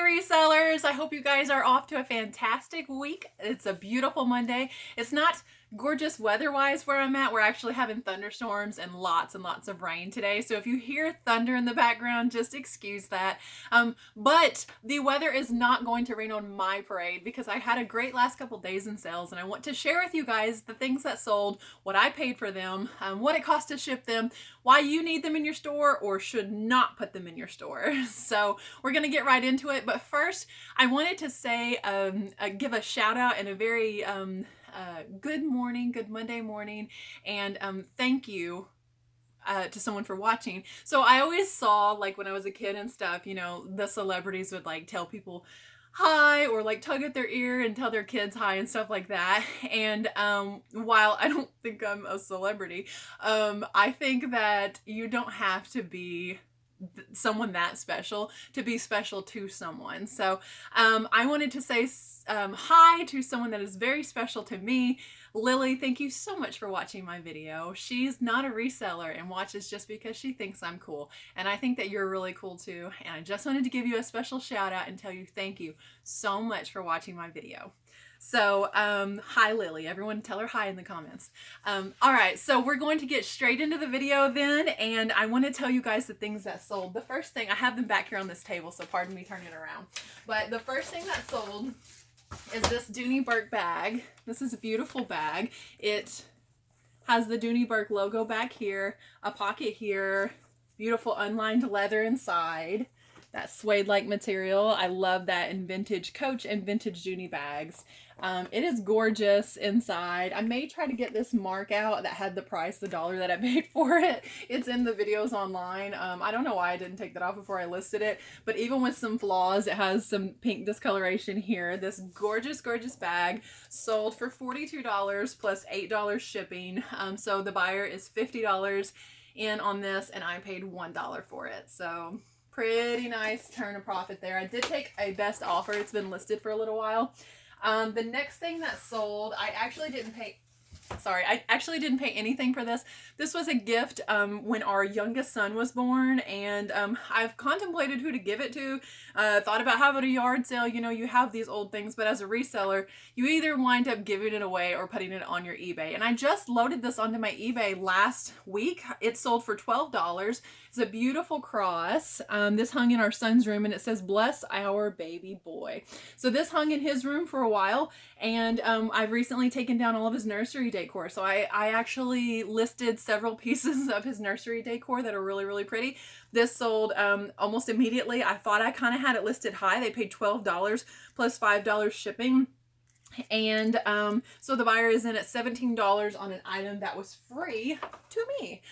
resellers. I hope you guys are off to a fantastic week. It's a beautiful Monday. It's not gorgeous weather-wise where I'm at. We're actually having thunderstorms and lots of rain today. So if you hear thunder in the background, just excuse that. But the weather is not going to rain on my parade because I had a great last couple days in sales, and I want to share with you guys the things that sold, what I paid for them, what it cost to ship them, why you need them in your store or should not put them in your store. So we're going to get right into it. But first, I wanted to say, give a shout out and a very good morning, good Monday morning, and thank you to someone for watching. So I always saw, like when I was a kid and stuff, you know, the celebrities would like tell people hi or like tug at their ear and tell their kids hi and stuff like that. And while I don't think I'm a celebrity, I think that you don't have to be someone that special to be special to someone. So I wanted to say hi to someone that is very special to me. Lily, thank you so much for watching my video. She's not a reseller and watches just because she thinks I'm cool. And I think that you're really cool too. And I just wanted to give you a special shout out and tell you thank you so much for watching my video. So, hi Lily. Everyone tell her hi in the comments. All right, so we're going to get straight into the video then, and I want to tell you guys the things that sold. The first thing, I have them back here on this table, so pardon me turning it around. But the first thing that sold is this Dooney Burke bag. This is a beautiful bag. It has the Dooney Burke logo back here, a pocket here, beautiful unlined leather inside. That suede-like material. I love that in vintage Coach and vintage Dooney bags. It is gorgeous inside. I may try to get this mark out that had the price, the dollar that I paid for it. It's in the videos online. I don't know why I didn't take that off before I listed it, but even with some flaws, it has some pink discoloration here. This gorgeous, gorgeous bag sold for $42 plus $8 shipping. So the buyer is $50 in on this, and I paid $1 for it. So pretty nice turn of profit there. I did take a best offer. It's been listed for a little while. The next thing that sold, I actually didn't pay anything for this. This was a gift when our youngest son was born, and I've contemplated who to give it to. Thought about having a yard sale. You know, you have these old things, but as a reseller, you either wind up giving it away or putting it on your eBay. And I just loaded this onto my eBay last week. It sold for $12. It's a beautiful cross. This hung in our son's room, and it says, "Bless our baby boy." So this hung in his room for a while, and I've recently taken down all of his nursery decor. So I actually listed several pieces of his nursery decor that are really, really pretty. This sold almost immediately. I thought I kind of had it listed high. They paid $12 plus $5 shipping. And so the buyer is in at $17 on an item that was free to me.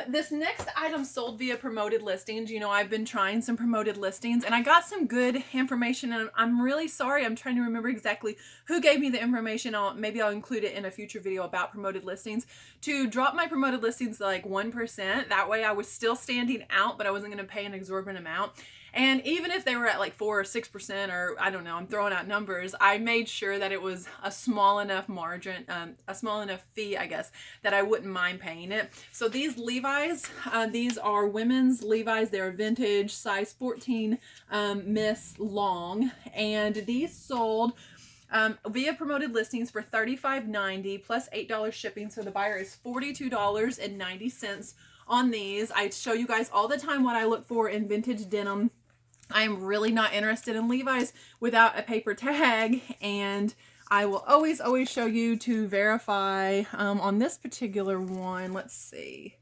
This next item sold via promoted listings. You know, I've been trying some promoted listings, and I got some good information, and I'm really sorry. I'm trying to remember exactly who gave me the information. Maybe I'll include it in a future video about promoted listings, to drop my promoted listings to like 1%. That way I was still standing out, but I wasn't going to pay an exorbitant amount. And even if they were at like 4 or 6%, or I don't know, I'm throwing out numbers, I made sure that it was a small enough margin, a small enough fee, I guess, that I wouldn't mind paying it. So these Levi's, these are women's Levi's. They're vintage, size 14 miss long, and these sold via promoted listings for $35.90 plus $8 shipping. So the buyer is $42.90 on these. I show you guys all the time what I look for in vintage denim. I am really not interested in Levi's without a paper tag, and I will always show you to verify. On this particular one, let's see.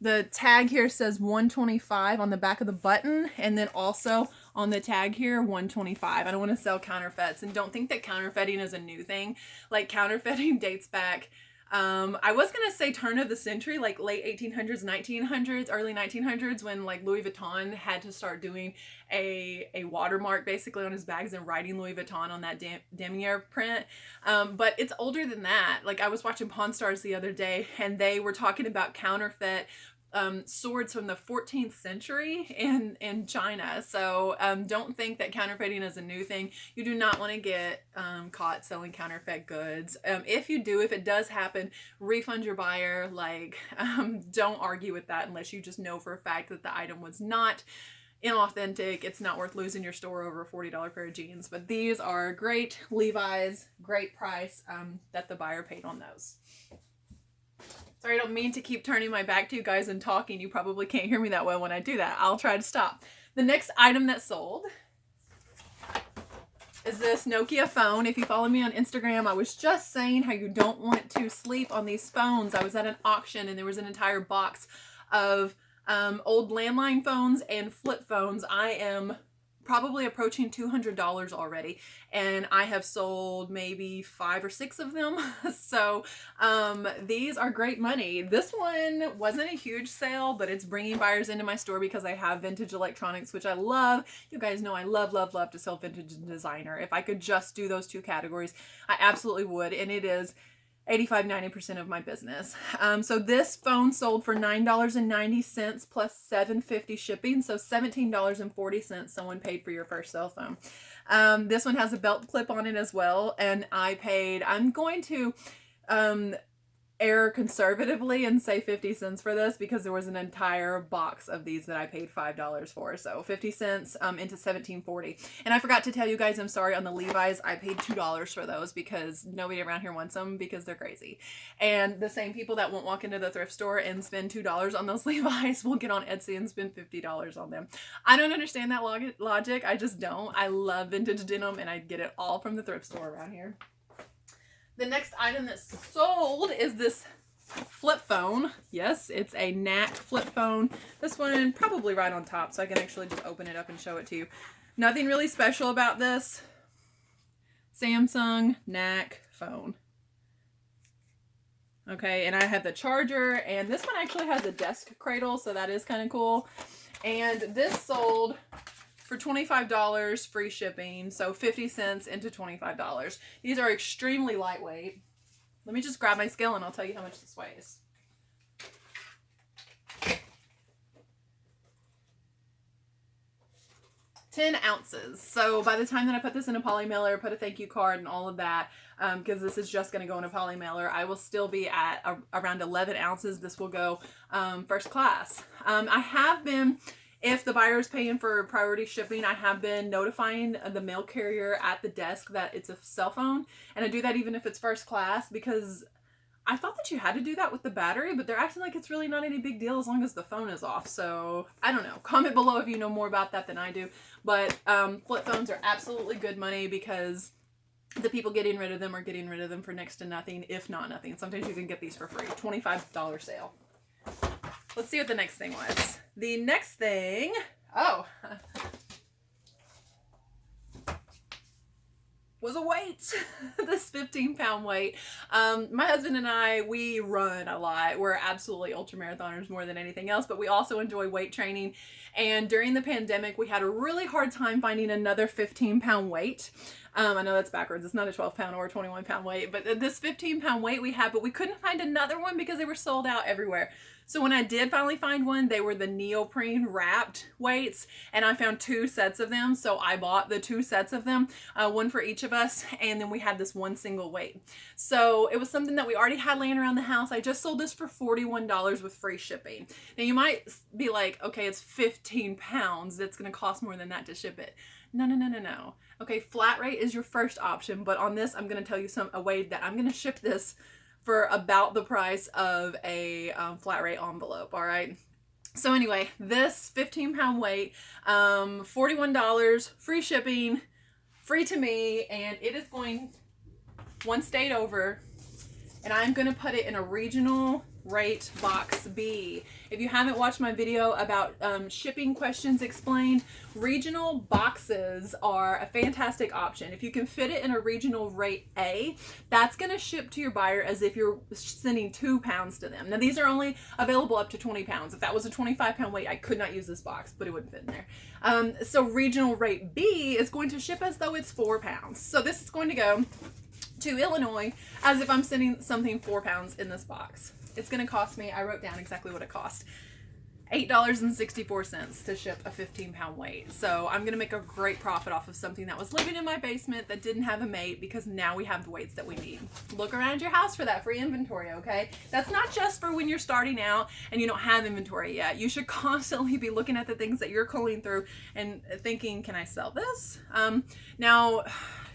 The tag here says 125 on the back of the button, and then also on the tag here, 125. I don't want to sell counterfeits, and don't think that counterfeiting is a new thing. Like, counterfeiting dates back, I was going to say turn of the century, like late 1800s, 1900s, early 1900s, when like Louis Vuitton had to start doing a watermark basically on his bags and writing Louis Vuitton on that damier print. But it's older than that. Like, I was watching Pawn Stars the other day, and they were talking about counterfeit swords from the 14th century in China. So don't think that counterfeiting is a new thing. You do not want to get caught selling counterfeit goods. If you do, if it does happen, refund your buyer. Like, don't argue with that unless you just know for a fact that the item was not inauthentic. It's not worth losing your store over a $40 pair of jeans. But these are great Levi's, great price that the buyer paid on those. Sorry, I don't mean to keep turning my back to you guys and talking. You probably can't hear me that well when I do that. I'll try to stop. The next item that sold is this Nokia phone. If you follow me on Instagram, I was just saying how you don't want to sleep on these phones. I was at an auction and there was an entire box of old landline phones and flip phones. I am probably approaching $200 already, and I have sold maybe 5 or 6 of them. So these are great money. This one wasn't a huge sale, but it's bringing buyers into my store because I have vintage electronics, which I love. You guys know I love to sell vintage and designer. If I could just do those 2 categories, I absolutely would, and it is 85–90% of my business. So this phone sold for $9.90 plus $7.50 shipping, so $17.40 someone paid for your first cell phone. This one has a belt clip on it as well, and I'm going to err conservatively and say 50 cents for this because there was an entire box of these that I paid $5 for. So 50 cents into $17.40. And I forgot to tell you guys, I'm sorry, on the Levi's, I paid $2 for those because nobody around here wants them because they're crazy. And the same people that won't walk into the thrift store and spend $2 on those Levi's will get on Etsy and spend $50 on them. I don't understand that logic. I just don't. I love vintage denim and I get it all from the thrift store around here. The next item that's sold is this flip phone. Yes, it's a NAC flip phone. This one probably right on top, so I can actually just open it up and show it to you. Nothing really special about this. Samsung NAC phone. Okay, and I have the charger, and this one actually has a desk cradle, so that is kind of cool. And this sold for $25 free shipping, so 50 cents into $25. These are extremely lightweight. Let me just grab my scale and I'll tell you how much this weighs. 10 ounces. So by the time that I put this in a poly mailer, put a thank you card and all of that, because this is just going to go in a poly mailer, I will still be at around 11 ounces. This will go first class. I have been... If the buyer is paying for priority shipping, I have been notifying the mail carrier at the desk that it's a cell phone. And I do that even if it's first class because I thought that you had to do that with the battery, but they're acting like it's really not any big deal as long as the phone is off. So I don't know. Comment below if you know more about that than I do. But flip phones are absolutely good money because the people getting rid of them are getting rid of them for next to nothing, if not nothing. Sometimes you can get these for free. $25 sale. Let's see what the next thing was. The next thing, was a weight. This 15-pound weight. My husband and I, we run a lot. We're absolutely ultra marathoners more than anything else, but we also enjoy weight training. And during the pandemic, we had a really hard time finding another 15-pound weight. I know that's backwards. It's not a 12-pound or a 21-pound weight, but this 15-pound weight we had, but we couldn't find another one because they were sold out everywhere. So when I did finally find one, they were the neoprene wrapped weights, and I found 2 sets of them. So I bought the 2 sets of them, one for each of us, and then we had this one single weight. So it was something that we already had laying around the house. I just sold this for $41 with free shipping. Now you might be like, okay, it's 15 pounds. It's going to cost more than that to ship it. No. Okay, flat rate is your first option, but on this, I'm going to tell you a way that I'm going to ship this for about the price of a flat rate envelope, all right? So anyway, this 15-pound weight, $41, free shipping, free to me, and it is going one state over, and I'm going to put it in a regional rate box B. If you haven't watched my video about shipping questions explained, regional boxes are a fantastic option. If you can fit it in a regional rate A, that's going to ship to your buyer as if you're sending 2 pounds to them. Now these are only available up to 20 pounds. If that was a 25-pound weight, I could not use this box, but it wouldn't fit in there. So regional rate B is going to ship as though it's 4 pounds. So this is going to go to Illinois as if I'm sending something 4 pounds in this box. It's going to cost me, I wrote down exactly what it cost, $8.64 to ship a 15-pound weight. So I'm gonna make a great profit off of something that was living in my basement that didn't have a mate, because now we have the weights that we need. Look around your house for that free inventory, okay? That's not just for when you're starting out and you don't have inventory yet. You should constantly be looking at the things that you're culling through and thinking, can I sell this? Now,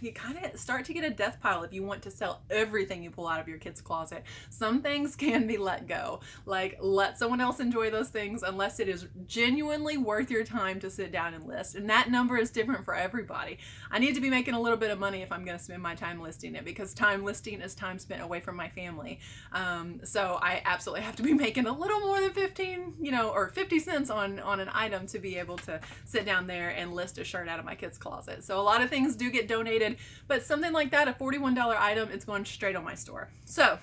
you kind of start to get a death pile if you want to sell everything you pull out of your kid's closet. Some things can be let go. Like, let someone else enjoy those things unless it is genuinely worth your time to sit down and list. And that number is different for everybody. I need to be making a little bit of money if I'm going to spend my time listing it, because time listing is time spent away from my family. So I absolutely have to be making a little more than 15, or 50 cents on an item to be able to sit down there and list a shirt out of my kid's closet. So a lot of things do get donated, but something like that, a $41 item, it's going straight on my store. So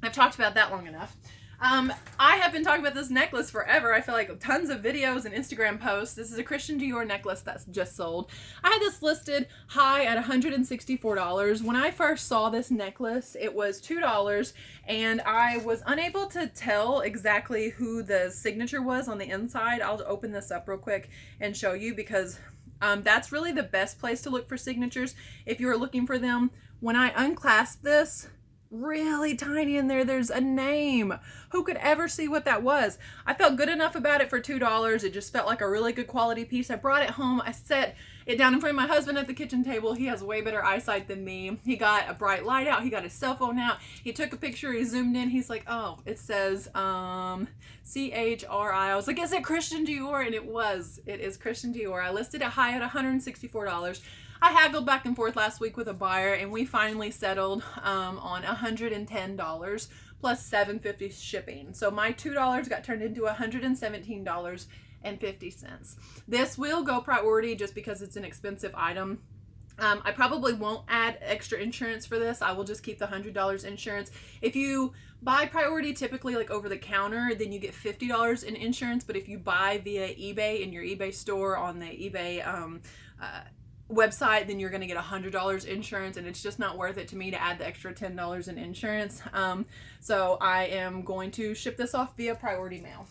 I've talked about that long enough. I have been talking about this necklace forever. I feel like tons of videos and Instagram posts. This is a Christian Dior necklace that's just sold. I had this listed high at $164. When I first saw this necklace, it was $2, and I was unable to tell exactly who the signature was on the inside. I'll open this up real quick and show you, because that's really the best place to look for signatures if you're looking for them. When I unclasp this, really tiny in there, there's a name. Who could ever see what that was? I felt good enough about it for $2. It just felt like a really good quality piece. I brought it home. I set it down in front of my husband at the kitchen table. He has way better eyesight than me. He got a bright light out. He got his cell phone out. He took a picture. He zoomed in. He's like, oh, it says C-H-R-I. I was like, is it Christian Dior? And it was. It is Christian Dior. I listed it high at $164. I haggled back and forth last week with a buyer, and we finally settled on $110 plus $7.50 shipping. So my $2 got turned into $117.50. This will go priority just because it's an expensive item. I probably won't add extra insurance for this. I will just keep the $100 insurance. If you buy priority, typically like over the counter, then you get $50 in insurance. But if you buy via eBay in your eBay store on the eBay website, then you're going to get $100 insurance, and it's just not worth it to me to add the extra $10 in insurance. So I am going to ship this off via priority mail.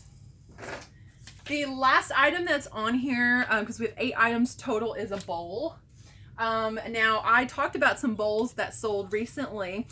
The last item that's on here, because we have 8 items total, is a bowl. Now, I talked about some bowls that sold recently.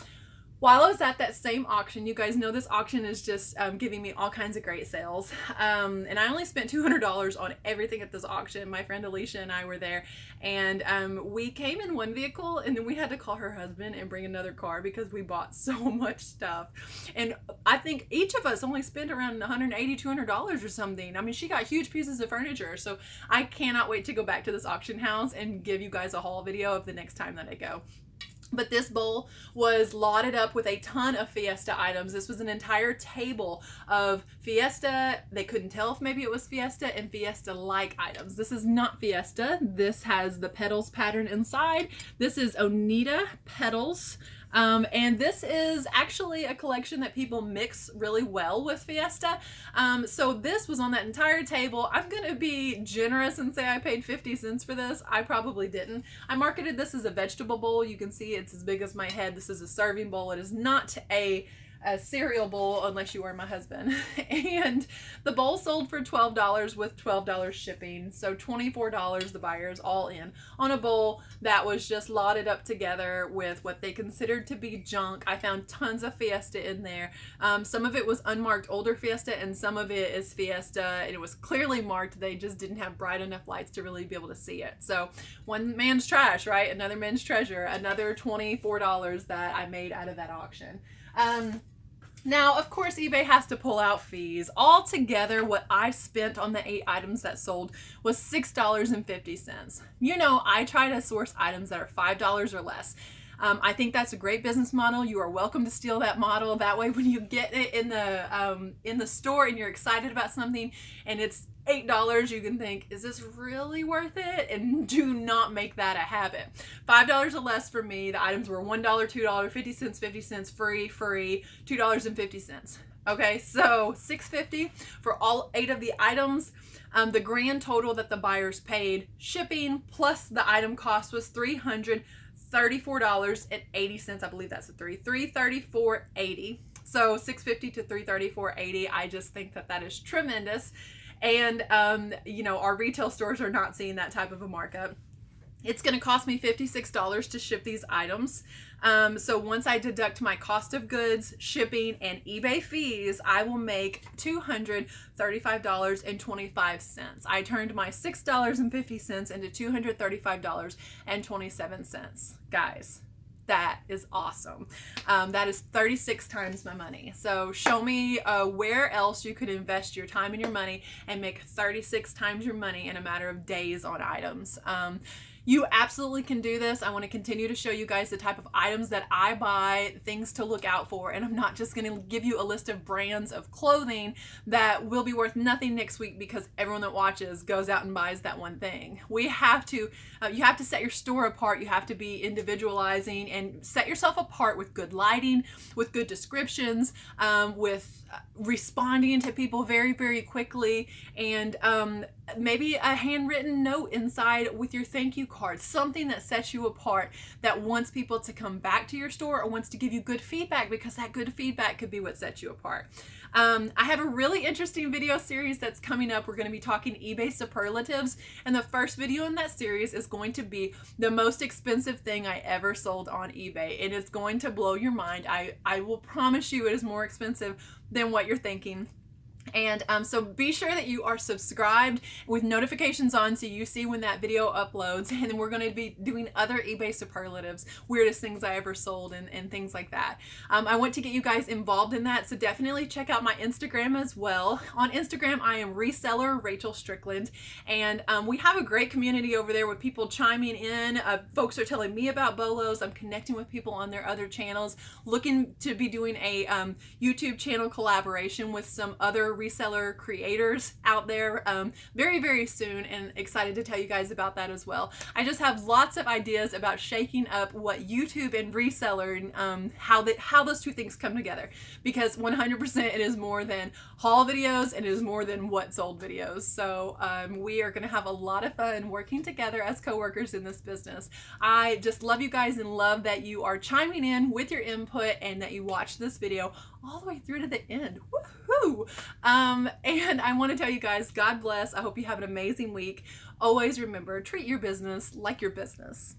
While I was at that same auction, you guys know this auction is just giving me all kinds of great sales. And I only spent $200 on everything at this auction. My friend Alicia and I were there, and we came in one vehicle, and then we had to call her husband and bring another car because we bought so much stuff. And I think each of us only spent around $180, $200 or something. I mean, she got huge pieces of furniture. So I cannot wait to go back to this auction house and give you guys a haul video of the next time that I go. But this bowl was loaded up with a ton of Fiesta items. This was an entire table of Fiesta. They couldn't tell if maybe it was Fiesta and Fiesta-like items. This is not Fiesta. This has the petals pattern inside. This is Oneida petals. And this is actually a collection that people mix really well with Fiesta. So this was on that entire table. I'm going to be generous and say I paid 50 cents for this. I probably didn't. I marketed this as a vegetable bowl. You can see it's as big as my head. This is a serving bowl. It is not a cereal bowl unless you are my husband. And the bowl sold for $12 with $12 shipping. So $24 the buyers all in on a bowl that was just loaded up together with what they considered to be junk. I found tons of Fiesta in there. Some of it was unmarked older Fiesta, and some of it is Fiesta, and it was clearly marked. They just didn't have bright enough lights to really be able to see it. So one man's trash, right? Another man's treasure. Another $24 that I made out of that auction. Now, of course, eBay has to pull out fees. Altogether, what I spent on the 8 items that sold was $6.50. You know, I try to source items that are $5 or less. I think that's a great business model. You are welcome to steal that model. That way, when you get it in the store and you're excited about something and it's $8, you can think, is this really worth it? And do not make that a habit. $5 or less for me. The items were $1, $2, 50 cents, 50 cents, free, $2.50. Okay, so $6.50 for all 8 of the items. The grand total that the buyers paid, shipping plus the item cost, was $334.80. I believe that's a 3. $334.80. So $6.50 to $334.80. I just think that that is tremendous. And, you know, our retail stores are not seeing that type of a markup. It's going to cost me $56 to ship these items. So once I deduct my cost of goods, shipping, and eBay fees, I will make $235.25. I turned my $6.50 into $235.27. Guys, that is awesome. That is 36 times my money. So show me where else you could invest your time and your money and make 36 times your money in a matter of days on items. You absolutely can do this. I want to continue to show you guys the type of items that I buy, things to look out for, and I'm not just going to give you a list of brands of clothing that will be worth nothing next week because everyone that watches goes out and buys that one thing. We have to, you have to set your store apart. You have to be individualizing and set yourself apart with good lighting, with good descriptions, with responding to people very, very quickly, and maybe a handwritten note inside with your thank you card, something that sets you apart, that wants people to come back to your store or wants to give you good feedback, because that good feedback could be what sets you apart. I have a really interesting video series that's coming up. We're going to be talking eBay superlatives, and the first video in that series is going to be the most expensive thing I ever sold on eBay. It is going to blow your mind. I will promise you it is more expensive than what you're thinking. And so be sure that you are subscribed with notifications on so you see when that video uploads. And then we're going to be doing other eBay superlatives, weirdest things I ever sold, and things like that. I want to get you guys involved in that, so definitely check out my Instagram as well. On Instagram, I am Reseller Rachel Strickland, and we have a great community over there with people chiming in. Folks are telling me about bolos. I'm connecting with people on their other channels, looking to be doing a YouTube channel collaboration with some other reseller creators out there very, very soon, and excited to tell you guys about that as well. I just have lots of ideas about shaking up what YouTube and reseller, how those two things come together, because 100% it is more than haul videos, and it is more than what sold videos. So we are going to have a lot of fun working together as co-workers in this business. I just love you guys and love that you are chiming in with your input and that you watch this video all the way through to the end. Woohoo! And I want to tell you guys, God bless. I hope you have an amazing week. Always remember, treat your business like your business.